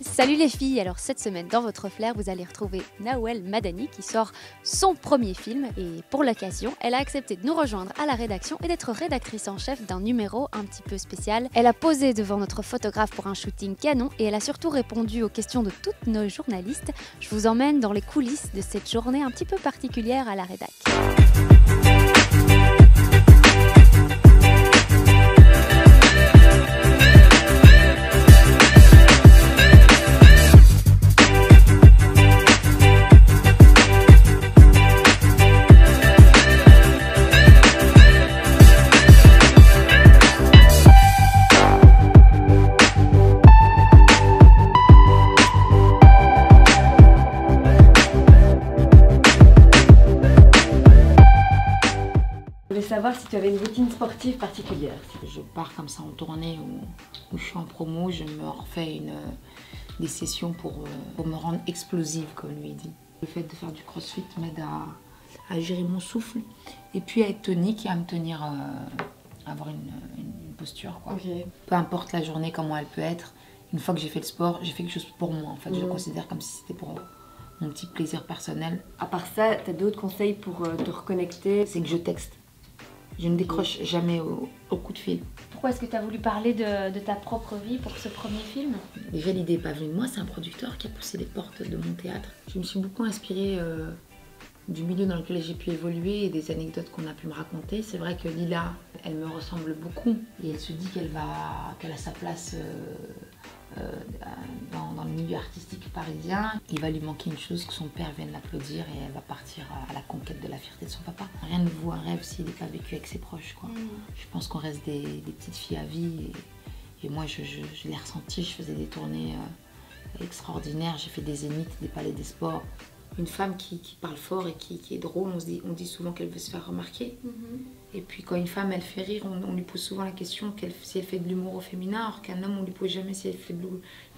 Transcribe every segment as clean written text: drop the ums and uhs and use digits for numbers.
Salut les filles, alors cette semaine dans votre flair vous allez retrouver Nawel Madani qui sort son premier film et pour l'occasion elle a accepté de nous rejoindre à la rédaction et d'être rédactrice en chef d'un numéro un petit peu spécial. Elle a posé devant notre photographe pour un shooting canon et elle a surtout répondu aux questions de toutes nos journalistes. Je vous emmène dans les coulisses de cette journée un petit peu particulière à la rédac. Je voulais savoir si tu avais une routine sportive particulière. Je pars comme ça en tournée où je suis en promo, je me refais des sessions pour me rendre explosive, comme lui dit. Le fait de faire du crossfit m'aide à gérer mon souffle et puis à être tonique et à me tenir, à avoir une posture, quoi. Okay. Peu importe la journée, comment elle peut être, une fois que j'ai fait le sport, j'ai fait quelque chose pour moi. En fait, je le considère comme si c'était pour mon petit plaisir personnel. À part ça, tu as d'autres conseils pour te reconnecter? C'est que je texte. Je ne décroche jamais au coup de fil. Pourquoi est-ce que tu as voulu parler de ta propre vie pour ce premier film? Déjà, l'idée n'est pas venue de moi, c'est un producteur qui a poussé les portes de mon théâtre. Je me suis beaucoup inspirée du milieu dans lequel j'ai pu évoluer et des anecdotes qu'on a pu me raconter. C'est vrai que Lila, elle me ressemble beaucoup et elle se dit qu'elle a sa place dans le milieu artistique parisien. Il va lui manquer une chose, que son père vienne l'applaudir et elle va partir à la conquête de la fierté de son papa. Rien ne vaut un rêve s'il n'est pas vécu avec ses proches, quoi. Je pense qu'on reste des petites filles à vie et moi je l'ai ressenti. Je faisais des tournées extraordinaires, j'ai fait des zéniths, des palais des sports. Une femme qui parle fort et qui est drôle, on dit souvent qu'elle veut se faire remarquer. Et puis quand une femme elle fait rire, on lui pose souvent la question si elle fait de l'humour au féminin, alors qu'un homme on lui pose jamais si elle fait de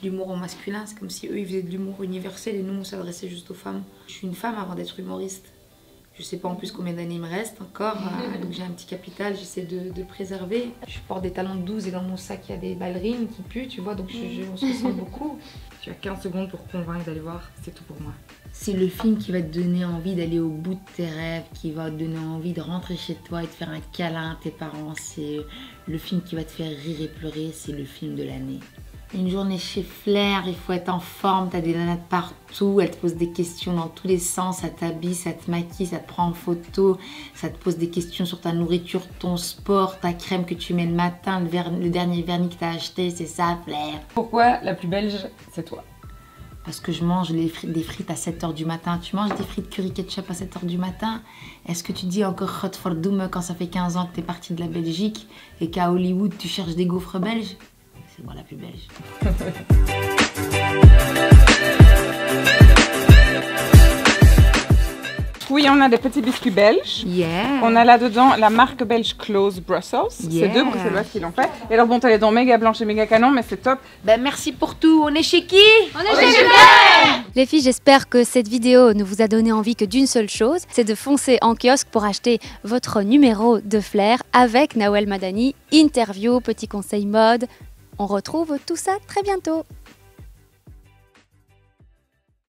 l'humour au masculin. C'est comme si eux ils faisaient de l'humour universel et nous on s'adressait juste aux femmes. Je suis une femme avant d'être humoriste. Je sais pas en plus combien d'années il me reste encore, donc j'ai un petit capital, j'essaie de préserver. Je porte des talons de 12 et dans mon sac il y a des ballerines qui puent, tu vois, donc on se ressemble beaucoup. Tu as 15 secondes pour convaincre d'aller voir, c'est tout pour moi. C'est le film qui va te donner envie d'aller au bout de tes rêves, qui va te donner envie de rentrer chez toi et de faire un câlin à tes parents. C'est le film qui va te faire rire et pleurer, c'est le film de l'année. Une journée chez Flair, il faut être en forme, t'as des nanas partout, elles te posent des questions dans tous les sens, ça t'habille, ça te maquille, ça te prend en photo, ça te pose des questions sur ta nourriture, ton sport, ta crème que tu mets le matin, le dernier vernis que t'as acheté, c'est ça Flair. Pourquoi la plus belge, c'est toi? Parce que je mange des frites à 7h du matin. Tu manges des frites curry ketchup à 7h du matin? Est-ce que tu dis encore Godverdomme quand ça fait 15 ans que t'es partie de la Belgique et qu'à Hollywood tu cherches des gaufres belges? C'est moi la plus belge. Oui, on a des petits biscuits belges. Yeah. On a là-dedans la marque belge Close Brussels. Yeah. C'est 2 Bruxelloises qui l'ont fait. Et alors bon, t'as les dents méga blanches et méga canon, mais c'est top. Ben merci pour tout. On est chez qui? On est chez Flair! Les filles, j'espère que cette vidéo ne vous a donné envie que d'une seule chose, c'est de foncer en kiosque pour acheter votre numéro de Flair avec Nawel Madani, interview, petits conseils mode. On retrouve tout ça très bientôt.